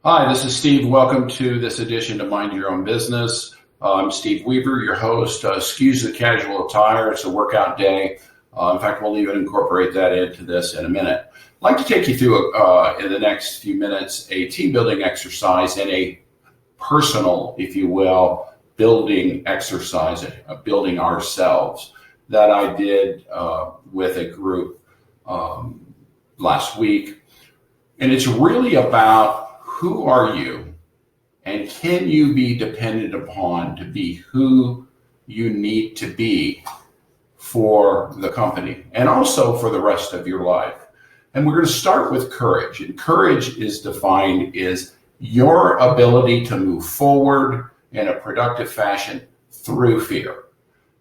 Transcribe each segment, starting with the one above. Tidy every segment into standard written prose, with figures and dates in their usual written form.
Hi, this is Steve. Welcome to this edition of Mind Your Own Business. I'm Steve Weaver, your host. Excuse the casual attire. It's a workout day. In fact, we'll even incorporate that into this in a minute. I'd like to take you through, in the next few minutes, a team building exercise and a personal, if you will, building exercise, building ourselves that I did with a group last week. And it's really about who are you and can you be depended upon to be who you need to be for the company and also for the rest of your life. And we're going to start with courage. And courage is defined as your ability to move forward in a productive fashion through fear.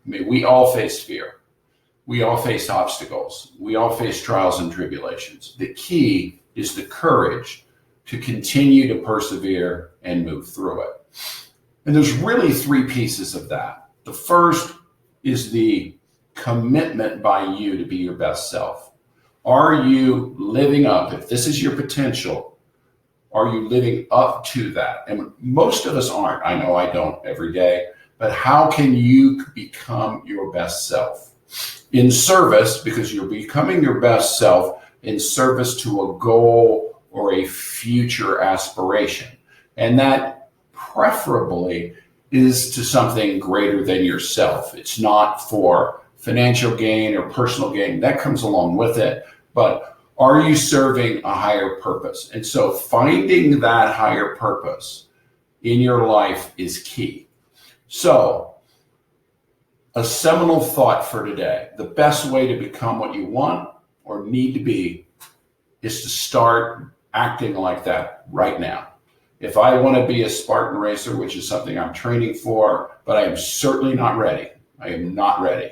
I mean, we all face fear. We all face obstacles. We all face trials and tribulations. The key is the courage to continue to persevere and move through it. And there's really three pieces of that. The first is the commitment by you to be your best self. Are you living up, if this is your potential, are you living up to that? And most of us aren't. I know I don't every day, but how can you become your best self? In service, because you're becoming your best self in service to a goal or a future aspiration. And that preferably is to something greater than yourself. It's not for financial gain or personal gain. That comes along with it. But are you serving a higher purpose? And so finding that higher purpose in your life is key. So a seminal thought for today: the best way to become what you want or need to be is to start acting like that right now. If I want to be a Spartan racer, which is something I'm training for, but I am certainly not ready. I am not ready.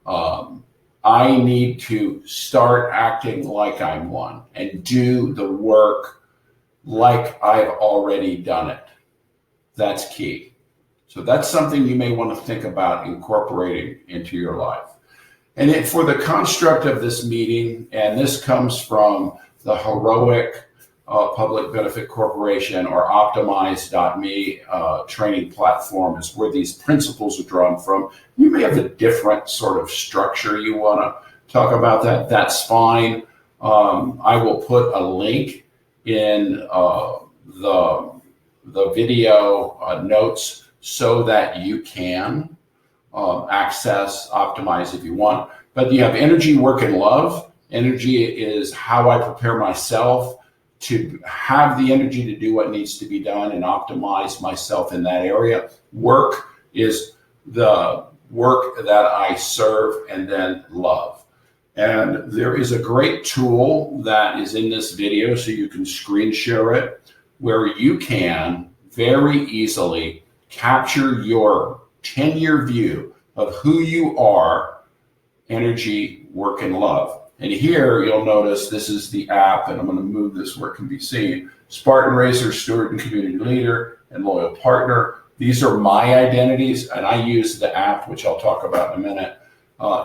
I need to start acting like I'm one and do the work like I've already done it. That's key. So that's something you may want to think about incorporating into your life. And for the construct of this meeting, and this comes from the heroic Public Benefit Corporation or Optimize.me training platform is where these principles are drawn from. You may have a different sort of structure you want to talk about that. That's fine. I will put a link in the video notes so that you can access Optimize if you want. But you have energy, work, and love. Energy is how I prepare myself to have the energy to do what needs to be done and optimize myself in that area. Work is the work that I serve, and then love. And there is a great tool that is in this video, so you can screen share it, where you can very easily capture your 10-year view of who you are: energy, work, and love. And here you'll notice this is the app, and I'm going to move this where it can be seen. Spartan Racer, Steward and Community Leader, and Loyal Partner. These are my identities, and I use the app, which I'll talk about in a minute,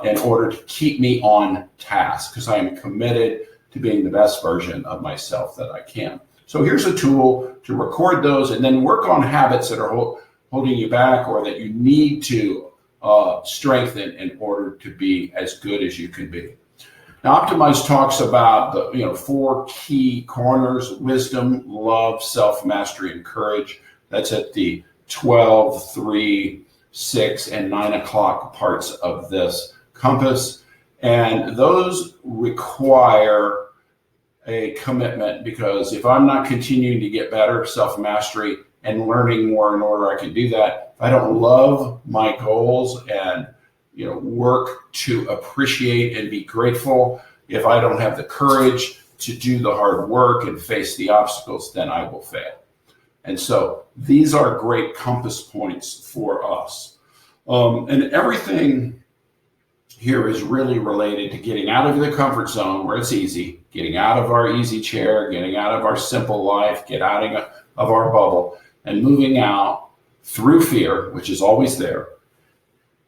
in order to keep me on task, because I am committed to being the best version of myself that I can. So here's a tool to record those and then work on habits that are holding you back or that you need to strengthen in order to be as good as you can be. Now, Optimize talks about the four key corners: wisdom, love, self-mastery, and courage. That's at the 12, 3, 6, and 9 o'clock parts of this compass. And those require a commitment, because if I'm not continuing to get better, self-mastery, and learning more in order I can do that, if I don't love my goals and work to appreciate and be grateful, if I don't have the courage to do the hard work and face the obstacles, then I will fail. And so these are great compass points for us. And everything here is really related to getting out of the comfort zone where it's easy, getting out of our easy chair, getting out of our simple life, get out of our bubble, and moving out through fear, which is always there,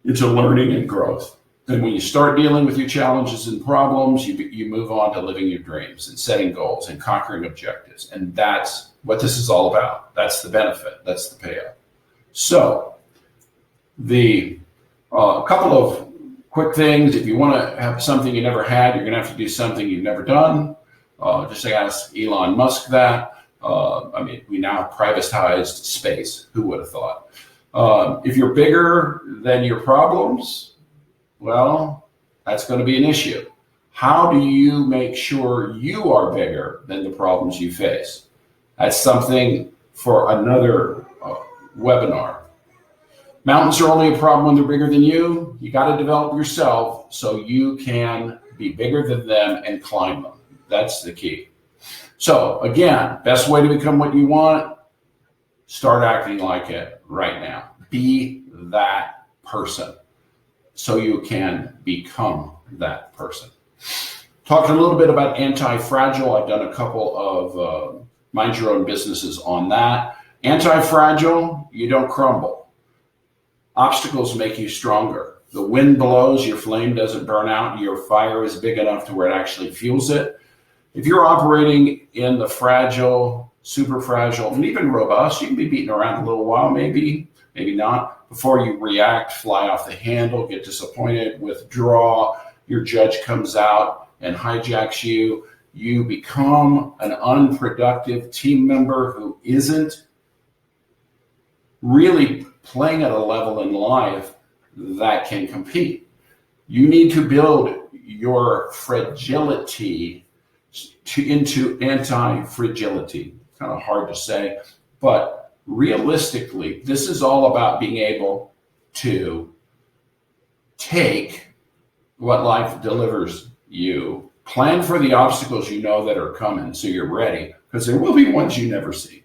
into learning and growth. And when you start dealing with your challenges and problems, you move on to living your dreams and setting goals and conquering objectives. And that's what this is all about. That's the benefit. That's the payoff. So the couple of quick things. If you want to have something you never had, you're going to have to do something you've never done. Just ask Elon Musk that. We now privatized space. Who would have thought? If you're bigger than your problems, well, that's going to be an issue. How do you make sure you are bigger than the problems you face? That's something for another webinar. Mountains are only a problem when they're bigger than you. You got to develop yourself so you can be bigger than them and climb them. That's the key. So again, best way to become what you want, start acting like it right now. Be that person so you can become that person. Talking a little bit about anti-fragile. I've done a couple of mind your own businesses on that. Anti-fragile, you don't crumble. Obstacles make you stronger. The wind blows, your flame doesn't burn out, your fire is big enough to where it actually fuels it. If you're operating in the fragile, super fragile, and even robust, you can be beaten around a little while, maybe not, before you react, fly off the handle, get disappointed, withdraw, your judge comes out and hijacks you. You become an unproductive team member who isn't really playing at a level in life that can compete. You need to build your fragility into anti-fragility. Kind of hard to say, but realistically, this is all about being able to take what life delivers you, plan for the obstacles you know that are coming so you're ready, because there will be ones you never see.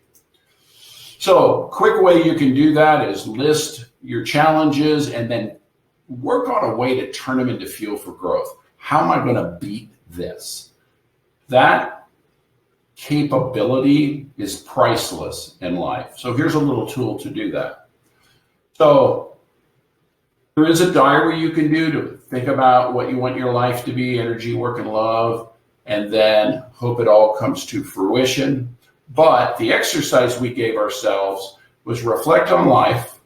So quick way you can do that is list your challenges and then work on a way to turn them into fuel for growth. How am I going to beat this? That capability is priceless in life. So here's a little tool to do that. So there is a diary you can do to think about what you want your life to be, energy, work, and love, and then hope it all comes to fruition. But the exercise we gave ourselves was reflect on life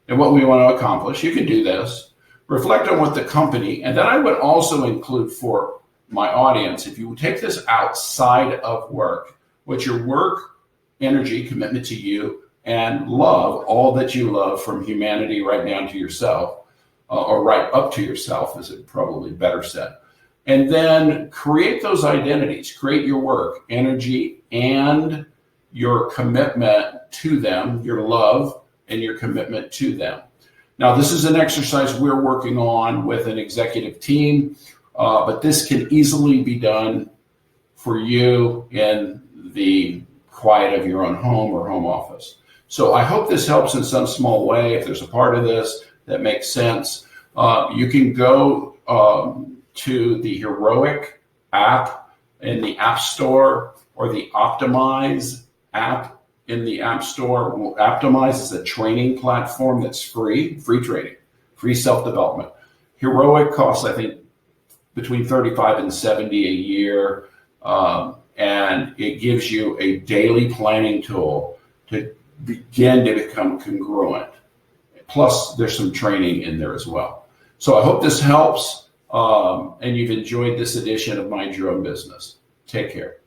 and what we want to accomplish. You can do this. Reflect on what the company, and then I would also include for my audience, if you take this outside of work, what your work, energy, commitment to you, and love, all that you love from humanity right down to yourself, or right up to yourself, is it probably better said. And then create those identities, create your work, energy, and your commitment to them, your love and your commitment to them. Now, this is an exercise we're working on with an executive team, but this can easily be done for you in the quiet of your own home or home office. So I hope this helps in some small way. If there's a part of this that makes sense, you can go to the Heroic app in the App Store or the Optimize app in the App Store. Optimize is a training platform that's free training, free self-development. Heroic costs, I think, between $35 and $70 a year, and it gives you a daily planning tool to begin to become congruent. Plus, there's some training in there as well. So I hope this helps, and you've enjoyed this edition of Mind Your Own Business. Take care.